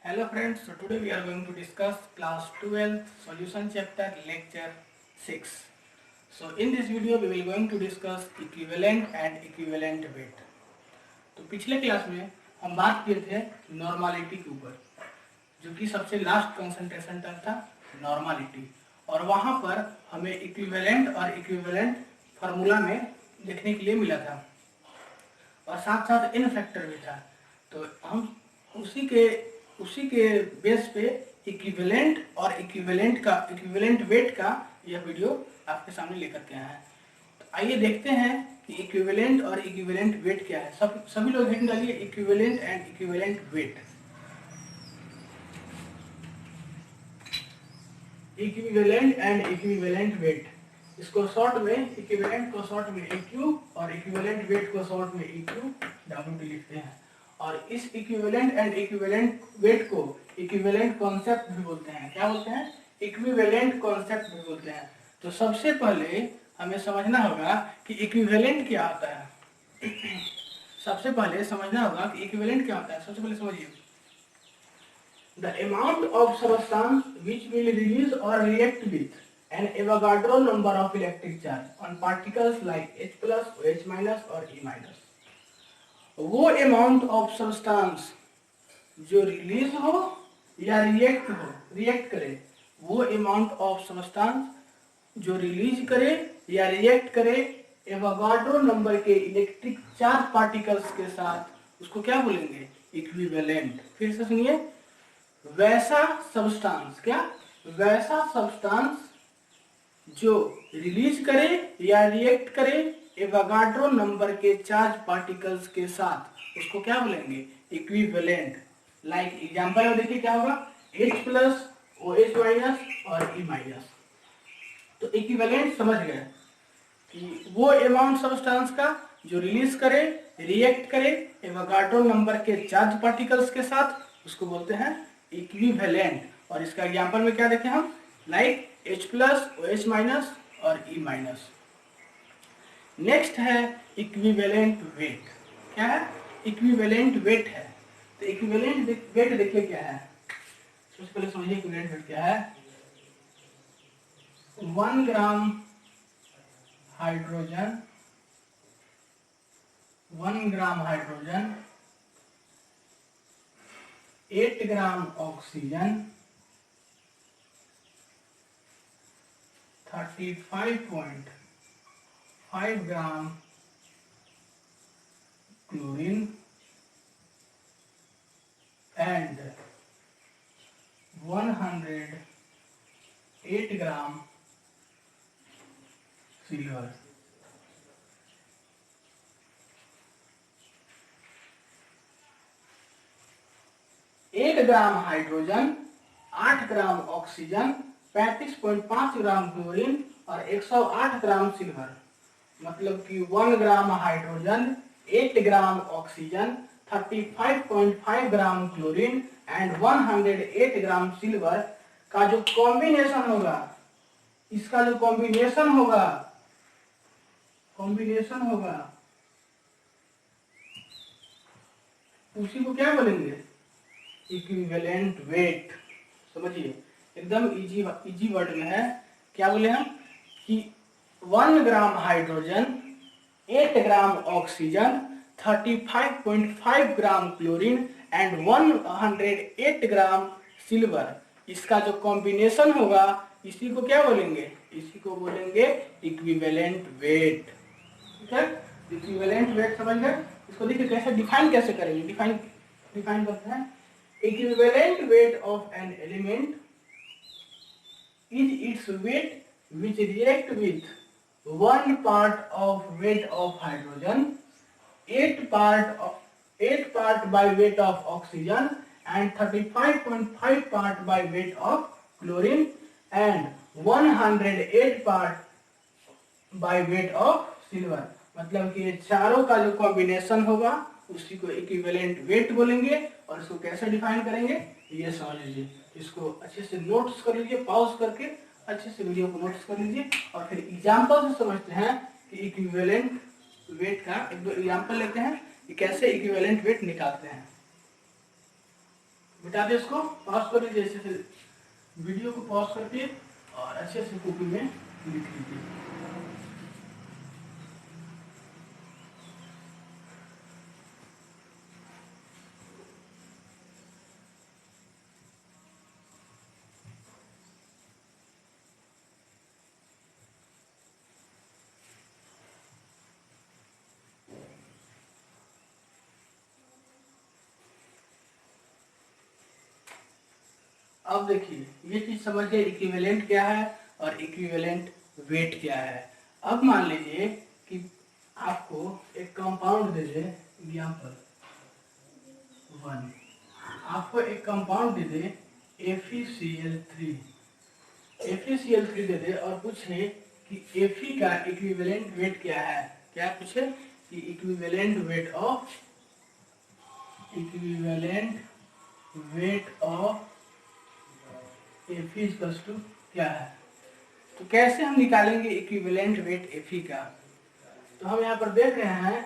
Hello friends, so today we are going to discuss class 12th solution chapter lecture 6. So in this video we will going to discuss equivalent and equivalent weight. तो पिछले class में हम बात किए थे normality के ऊपर, जो कि सबसे लास्ट कंसंट्रेशन टर्म था नॉर्मालिटी, और वहाँ पर हमें इक्विवेलेंट और इक्विवेलेंट फार्मूला में देखने के लिए मिला था और साथ साथ इन फैक्टर भी था। तो हम उसी के बेस पे इक्विवेलेंट और इक्विवेलेंट वेट का यह वीडियो आपके सामने लेकर के आए हैं। तो आइए देखते हैं कि इक्विवेलेंट और इक्विवेलेंट वेट क्या है। सभी लोग हेडिंग डालिए equivalent and equivalent weight. Equivalent and equivalent weight, इसको शॉर्ट में इक्विवेलेंट को शॉर्ट में EQ और इक्विवेलेंट वेट को शॉर्ट में EQWT लिखते हैं। और इस इक्विवेलेंट एंड इक्विवेलेंट वेट को इक्विवेलेंट कॉन्सेप्ट भी बोलते हैं। क्या बोलते हैं? इक्विवेलेंट कॉन्सेप्ट भी बोलते हैं। तो सबसे पहले हमें समझना होगा कि इक्विवेलेंट क्या होता है। सबसे पहले समझना होगा कि इक्विवेलेंट क्या होता है। सबसे पहले समझिए, the amount of substance which will release or react with an Avogadro number of electric charge on particles like H plus, OH minus और E minus। वो अमाउंट ऑफ सब्सटेंस जो रिलीज हो या रिएक्ट करे, वो अमाउंट ऑफ सब्सटेंस जो release करे या रिएक्ट करे एवोगाड्रो नंबर के इलेक्ट्रिक चार्ज पार्टिकल्स के साथ, उसको क्या बोलेंगे? इक्विवेलेंट। फिर से सुनिए, वैसा सब्सटेंस जो रिलीज करे या रिएक्ट करे एवोगाड्रो नंबर के चार्ज पार्टिकल्स के साथ, उसको क्या बोलेंगे? इक्विवेलेंट। लाइक एग्जांपल में देखिए क्या होगा, H प्लस, OH माइनस और E माइनस। तो इक्विवेलेंट समझ गए कि वो अमाउंट सब्सटेंस का जो रिलीज करे रिएक्ट करे एवोगाड्रो नंबर के चार्ज पार्टिकल्स के साथ, उसको बोलते हैं इक्विवेलेंट। और इसका एग्जांपल में क्या देखें हम, like H plus, OH minus और E माइनस। नेक्स्ट है इक्विवेलेंट वेट। क्या है? इक्विवेलेंट वेट है। तो इक्विवेलेंट वेट देखिए क्या है। सबसे पहले समझिए इक्विवेलेंट वेट क्या है। 1 gram hydrogen 8 gram oxygen 35.5 gram chlorine and 108 gram silver. 1 gram hydrogen, 8 gram oxygen, 35.5 gram chlorine और 108 ग्राम सिल्वर। मतलब कि 1 gram hydrogen, 8 gram oxygen, 35.5 gram chlorine and 108 gram silver का जो कॉम्बिनेशन होगा, इसका जो कॉम्बिनेशन होगा उसी को क्या बोलेंगे? Equivalent weight. समझिए, एकदम इजी वर्ड में है। क्या बोले हम कि 1 gram hydrogen, 8 gram oxygen, 35.5 gram chlorine and 108 gram silver, इसका जो कॉम्बिनेशन होगा इसी को क्या बोलेंगे? इसी को बोलेंगे इक्विवेलेंट वेट। ठीक है, इक्विवेलेंट वेट समझ गए। इसको देखिए कैसे डिफाइन करेंगे। डिफाइन करते हैं, equivalent weight of an element is its weight which react with 1 part of weight of hydrogen, 8 part by weight of oxygen and 35.5 part by weight of chlorine and 108 part by weight of silver। मतलब कि ये चारों का जो combination होगा उसी को equivalent weight बोलेंगे। और इसको कैसे डिफाइन करेंगे ये समझ लीजिए। इसको अच्छे से नोट्स कर लीजिए, पॉज करके अच्छे से वीडियो को नोट्स कर लीजिए और फिर एग्जांपल से समझते हैं कि इक्विवेलेंट वेट का एक दो एग्जांपल लेते हैं कि कैसे इक्विवेलेंट वेट निकालते हैं। मिटा दे, इसको पॉज कर लीजिए, ऐसे से वीडियो को पॉज करके और अच्छे से कॉपी में लिख लीजिए। अब देखिए ये चीज समझ गए इक्विवेलेंट क्या है और इक्विवेलेंट वेट क्या है। अब मान लीजिए कि आपको एक कंपाउंड दे दे, एग्जाम्पल 1, आपको एक कंपाउंड दे दे FeCl3, FeCl3 दे दे और पूछे कि Fe का इक्विवेलेंट वेट क्या है। क्या पूछे कि equivalent weight of Fe equals to क्या है। तो कैसे हम निकालेंगे इक्विवेलेंट वेट Fe का। तो हम यहाँ पर देख रहे हैं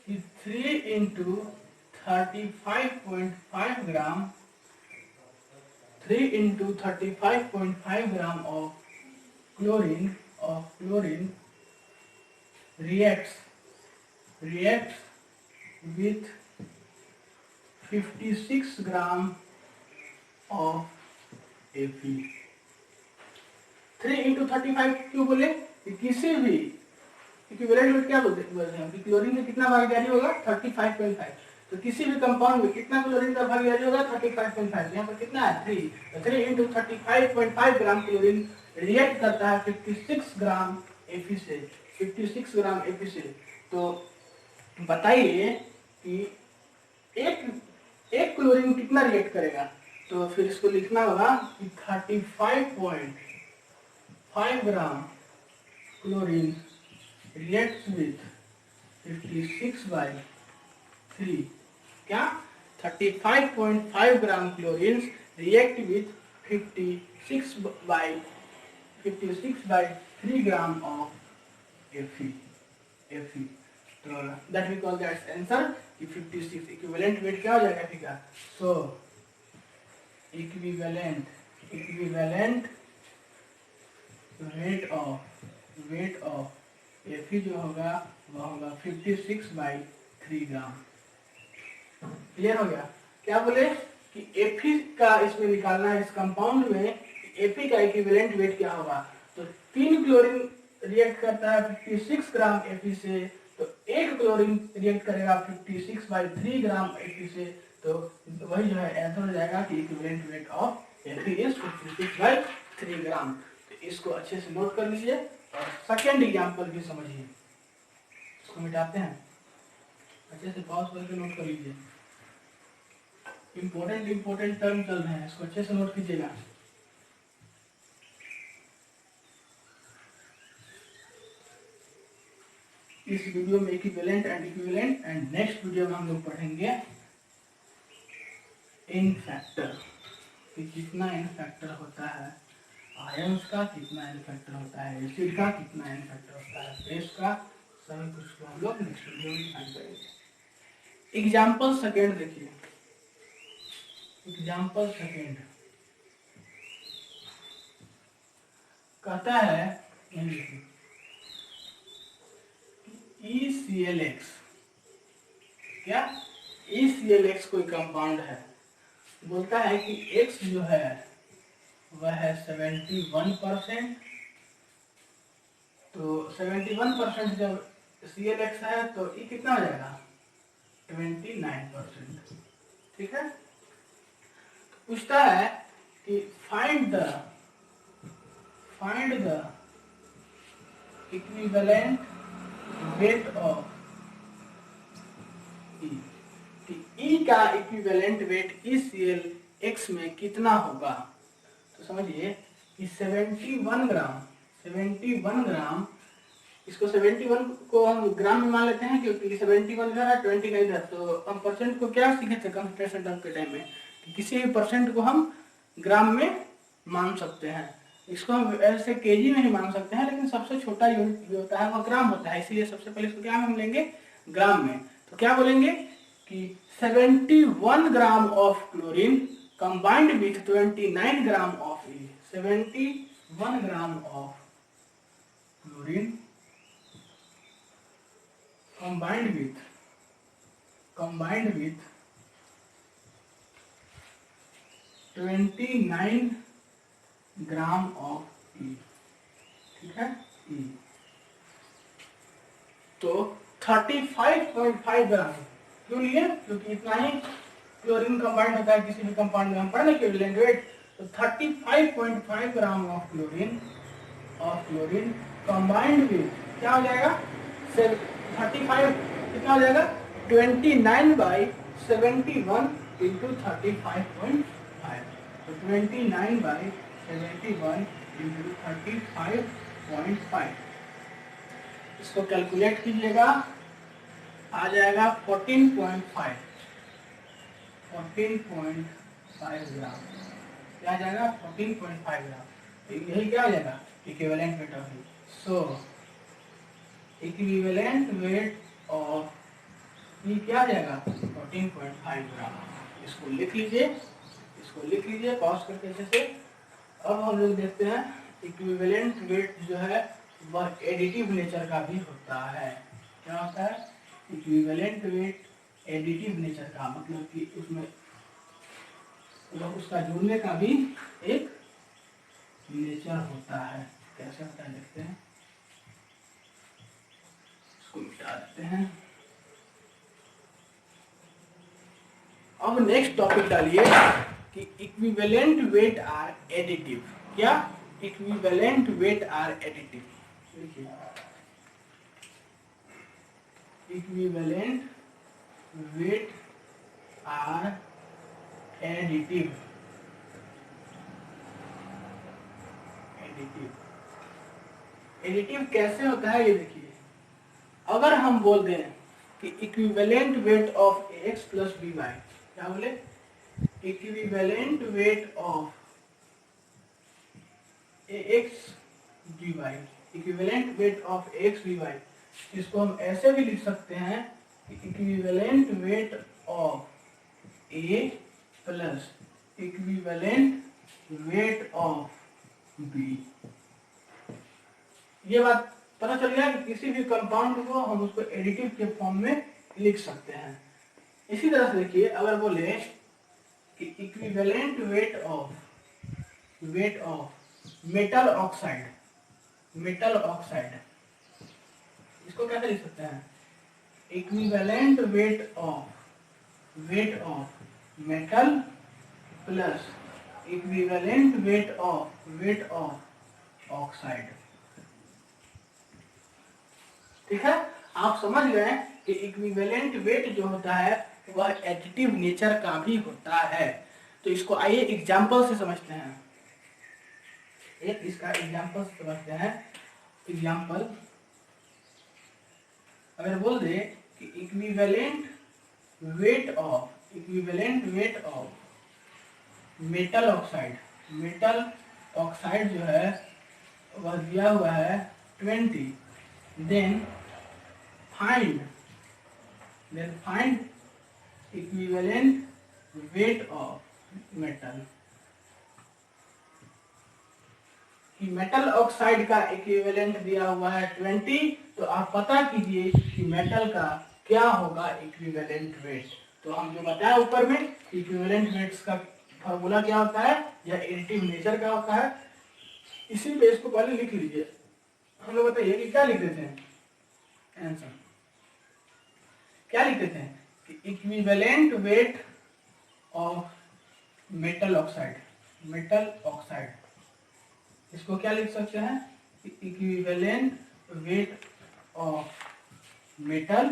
कि 3 × 35.5 ग्राम 3 × 35.5 gram of chlorine reacts with 56 gram of Fe। 3 × 35 क्यों बोले कि किसी भी इक्विवेलेंट वेट क्या बोलते हैं कि क्लोरीन में कितना भागीदारी होगा 35.5, तो किसी भी कंपाउंड में कितना क्लोरीन का भागीदारी होगा 35.5। यहाँ पर कितना है 3, तो 3 × 35.5 ग्राम क्लोरीन रिएक्ट करता है 56 ग्राम Fe से, 56 ग्राम Fe से। तो बताइए कि एक क्लोरीन कितना रिएक्ट करेगा। तो फिर इसको लिखना होगा कि 35.5 ग्राम क्लोरीन reacts with 56/3। क्या 35.5 gram chlorine react with 56/3 gram of Fe। तो that we call that answer कि 56 इक्विवेलेंट वेट क्या हो जाएगा Fe का। सो इक्विवेलेंट वेट ऑफ Fe जो होगा वह होगा 56/3 ग्राम। क्लियर हो गया। क्या बोले कि Fe का इसमें निकालना है, इस कंपाउंड में Fe का इक्विवेलेंट वेट क्या होगा। तो 3 क्लोरीन रिएक्ट करता है 56 ग्राम Fe से, तो एक क्लोरीन रिएक्ट करेगा 56/3 ग्राम Fe से। तो वही जो है आंसर हो जाएगा कि equivalent weight of Fe is 56/3 ग्राम। तो इसको अच्छे से नोट कर लीजिए और सेकेंड एग्जाम्पल भी समझिए। इसको मिटाते हैं, अच्छे से पॉज करके नोट कर लीजिए। इंपॉर्टेंट टर्म चल रहे हैं, इसको अच्छे से नोट कीजिएगा। इस वीडियो में इक्विवेलेंट एंड नेक्स्ट वीडियो में हम लोग पढ़ेंगे इन फैक्टर, कि कितना इन फैक्टर होता है आयंस का, कितना इन फैक्टर होता है एसिड का, कितना इन फैक्टर होता है बेस का, सभी कुछ को हम लोग नेक्स्ट वीडियो में डिफाइन करेंगे। एग्जाम्पल सेकेंड देखिए, एग्जाम्पल सेकेंड कहता है EClX, क्या EClX कोई कंपाउंड है, बोलता है कि X जो है वह है 71%। तो 71% जब ClX है तो E कितना हो जाएगा 29%। ठीक है। तो पूछता है कि find the equivalent weight of E, कि E का इक्विवेलेंट वेट EClX में कितना होगा। तो समझिए कि 71 ग्राम, इसको 71 को हम ग्राम में मान लेते हैं क्योंकि 71 इधर है 20 का इधर। तो हम परसेंट को क्या सीखे थे कंसंट्रेशन टर्म के टाइम में कि किसी भी परसेंट को हम ग्राम में मान सकते हैं। इसको हम ऐसे केजी में ही मान सकते हैं, लेकिन सबसे छोटा यूनिट जो होता है वो ग्राम होता है, इसीलिए सबसे पहले इसको क्या हम लेंगे ग्राम में। तो क्या बोलेंगे कि 71 gram of chlorine combined with 29 gram of E, 71 gram of chlorine combined with 29 gram of E, ठीक है, ई, तो 35.5 ग्राम क्यों लिए? क्योंकि इतना ही क्लोरीन कंबाइंड होता है किसी भी कंपाउंड में, हम पढ़े ना इक्विवेलेंट वेट, तो 35.5 gram of chlorine combined with क्या हो जाएगा, 35 कितना हो जाएगा, 29/71 इंटू 35.5, तो 29/71 इंटू 35.5, इसको कैलकुलेट कीजिएगा, आ जाएगा 14.5 ग्राम, क्या आ जाएगा 14.5 ग्राम, यही क्या आ जाएगा equivalent weight of E. So equivalent weight of E क्या आ जाएगा 14.5 ग्राम, इसको लिख लीजिए, पॉज करके अच्छे से। अब हम लोग देखते हैं इक्विवेलेंट वेट जो है वह एडिटिव नेचर का भी होता है। क्या होता है इक्विवेलेंट वेट एडिटिव नेचर का, मतलब कि उसमें उसका जोड़ने का भी एक नेचर होता है। कैसे होता है देखते हैं, इसको मिटा देते हैं। अब नेक्स्ट टॉपिक डालिए कि इक्विवेलेंट वेट आर एडिटिव। क्या इक्विवेलेंट वेट आर एडिटिव, देखिए equivalent weight are additive. Additive कैसे होता है ये देखिए, अगर हम बोल दें कि equivalent weight of X plus B Y, क्या बोले equivalent weight of X D Y, equivalent weight of X D Y, इसको हम ऐसे भी लिख सकते हैं कि equivalent weight of A plus equivalent weight of B. ये बात पता चल गया कि किसी भी कंपाउंड को हम उसको एडिटिव के फॉर्म में लिख सकते हैं। इसी तरह से देखिए, अगर बोले कि equivalent weight of metal oxide, इसको कैसे लिख सकते हैं, equivalent weight of metal plus equivalent weight of oxide. ठीक है, आप समझ गए कि इक्विवेलेंट वेट जो होता है वह एडिटिव नेचर का भी होता है। तो इसको आइए एग्जांपल से समझते हैं, एक इसका एग्जांपल से समझते हैं। एग्जांपल अगर बोल दे कि equivalent weight of metal oxide जो है वह दिया हुआ है 20, then find equivalent weight of metal. Metal oxide का इक्विवेलेंट दिया हुआ है 20, तो आप पता कीजिए कि मेटल का क्या होगा इक्विवेलेंट वेट। तो हम जो बताया ऊपर में इक्विवेलेंट वेट्स का फॉर्मूला क्या होता है, यह एडिटिव नेचर का होता है। इसी पे इसको पहले लिख लीजिए। हम लोग बताइए कि क्या लिख देते हैं, आंसर क्या लिख देते हैं कि equivalent weight of metal oxide, इसको क्या लिख सकते हैं, equivalent weight of metal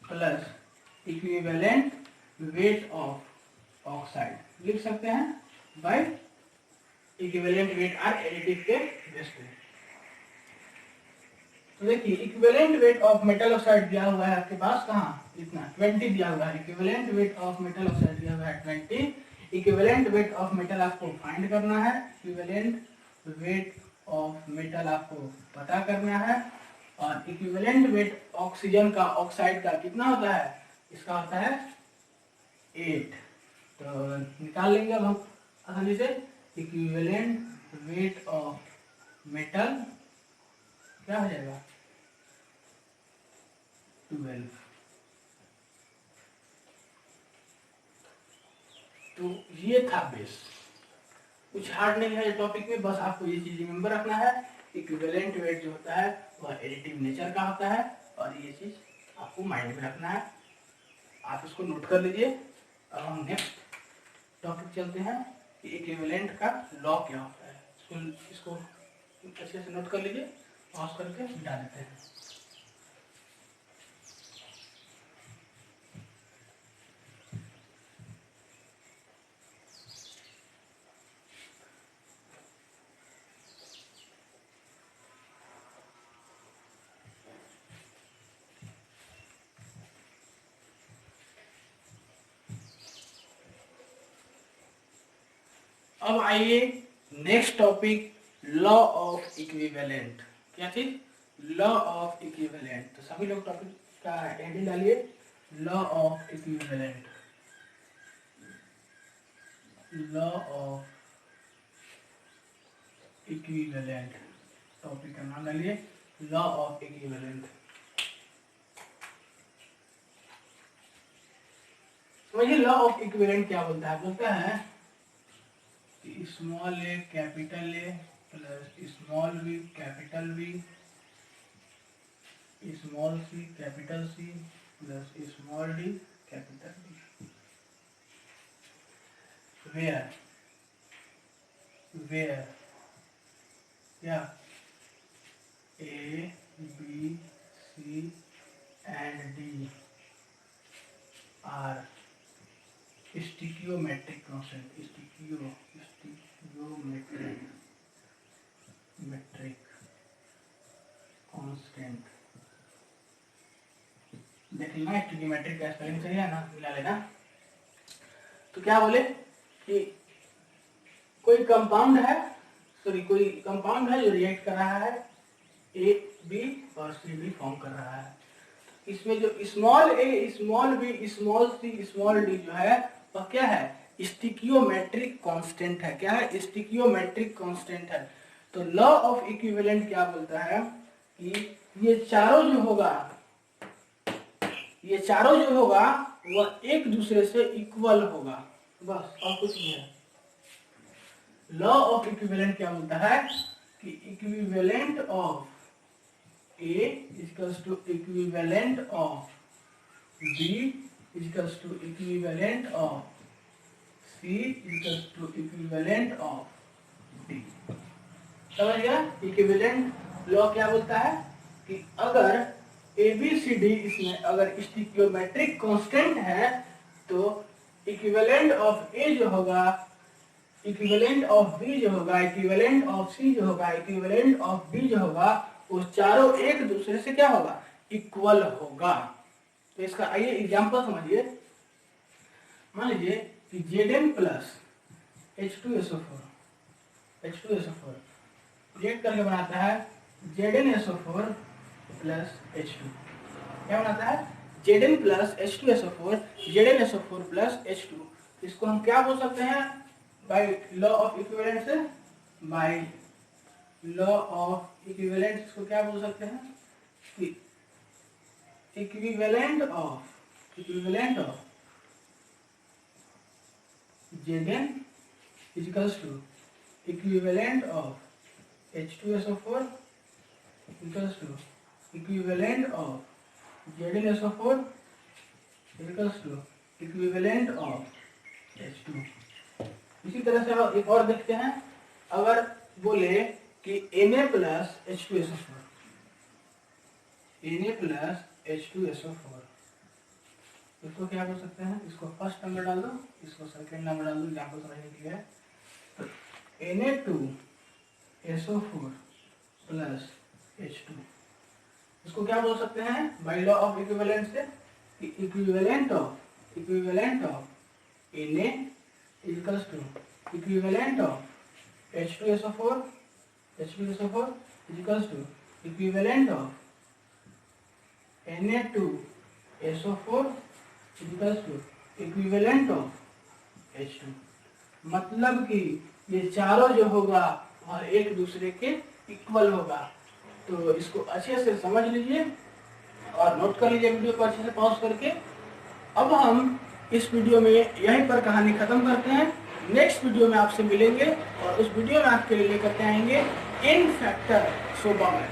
plus equivalent weight of oxide लिख सकते हैं by equivalent weight are additive के बेस पे। तो देखिए equivalent weight of metal oxide दिया हुआ है आपके पास, कहाँ इतना 20 दिया हुआ है। Equivalent weight of metal oxide दिया हुआ है 20। इक्विवेलेंट वेट ऑफ मेटल आपको फाइंड करना है, इक्विवेलेंट वेट ऑफ मेटल आपको पता करना है, और इक्विवेलेंट वेट ऑक्सीजन का ऑक्साइड का कितना होता है, इसका होता है 8। तो तो निकाल लेंगे अब हम आसानी से। इक्विवेलेंट वेट ऑफ मेटल क्या हो जाएगा 12। तो ये था बेस, कुछ हार्ड नहीं है टॉपिक में, बस आपको ये चीज रिमेंबर रखना है। इक्विवेलेंट वेट जो होता है वह एडिटिव नेचर का होता है, और ये चीज आपको माइंड में रखना है, आप इसको नोट कर लीजिए। अब हम नेक्स्ट टॉपिक चलते हैं कि इक्विवेलेंट का लॉ क्या होता है। इसको अच्छे से नोट कर लीजिए, पॉज करके मिटा देते हैं। अब आइए next topic, law of equivalent. क्या चीज? Law of equivalent. तो सभी लोग टॉपिक का हेडिंग डालिए, law of equivalent. Law of equivalent topic का नाम डालिए, लॉ ऑफ इक्विवेलेंट। समझिए लॉ ऑफ इक्विवेलेंट क्या बोलता है। बोलता है small A capital A plus small V capital V, small C capital C plus small D capital D. Where क्या A B C and D are स्टिकियोमेट्रिक constant, metric constant. देख लेना स्टिकियोमेट्रिक का spelling सही है ना, मिला लेना। तो क्या बोले कि कोई कंपाउंड है, कोई कंपाउंड है जो रिएक्ट कर रहा है, ए बी और सी डी फॉर्म कर रहा है। इसमें जो स्मॉल ए small B small C small D जो है वह क्या है, स्टिकियोमेट्रिक कांस्टेंट है। क्या है? स्टिकियोमेट्रिक कांस्टेंट है। तो लॉ ऑफ इक्विवेलेंट क्या बोलता है कि ये चारों जो होगा वह एक दूसरे से इक्वल होगा, बस और कुछ नहीं है। लॉ ऑफ इक्विवेलेंट क्या बोलता है कि equivalent of A equals to equivalent of B equals to equivalent of C equals to equivalent of D। समझ गया? इक्विवेलेंट लॉ क्या बोलता है कि अगर ABCD इसमें अगर स्टिकियोमेट्रिक कांस्टेंट है तो इक्विवेलेंट ऑफ A जो होगा, इक्विवेलेंट ऑफ B जो होगा, इक्विवेलेंट ऑफ C जो होगा, इक्विवेलेंट ऑफ D जो होगा, वो चारों एक दूसरे से क्या होगा, इक्वल होगा। तो इसका आइए एग्जांपल समझिए। मान लीजिए कि Zn प्लस H2SO4 रिएक्ट करके बनाता है ZnSO4 प्लस H2। क्या बनाता है? Zn plus H2SO4 ZnSO4 plus H2। इसको हम क्या बोल सकते हैं बाय लॉ ऑफ इक्विवेलेंट से? बाय लॉ ऑफ इक्विवेलेंट इसको क्या बोल सकते हैं कि equivalent of Zn equals to equivalent of H2SO4 equals to equivalent of ZnSO4 equals to equivalent of H2। इसी तरह से हम एक और देखते हैं। अगर बोले कि Na प्लस H2SO4 इसको क्या बोल सकते हैं? इसको फर्स्ट नंबर डाल दो, इसको सेकंड नंबर डाल दो, एग्जांपल समझने के लिए। तो Na2SO4 प्लस H2 इसको क्या बोल सकते हैं बाय लॉ ऑफ इक्विवेलेंट से कि equivalent of Na equals to equivalent of H2SO4 equals to equivalent of Na2SO4 equals to equivalent of H2, मतलब कि ये चारों जो होगा वह एक दूसरे के इक्वल होगा। तो इसको अच्छे से समझ लीजिए और नोट कर लीजिए वीडियो को अच्छे से पॉज करके। अब हम इस वीडियो में यहीं पर कहानी खत्म करते हैं। नेक्स्ट वीडियो में आपसे मिलेंगे और उस वीडियो में आपके लिए लेकर के आएंगे n फैक्टर सोबा में।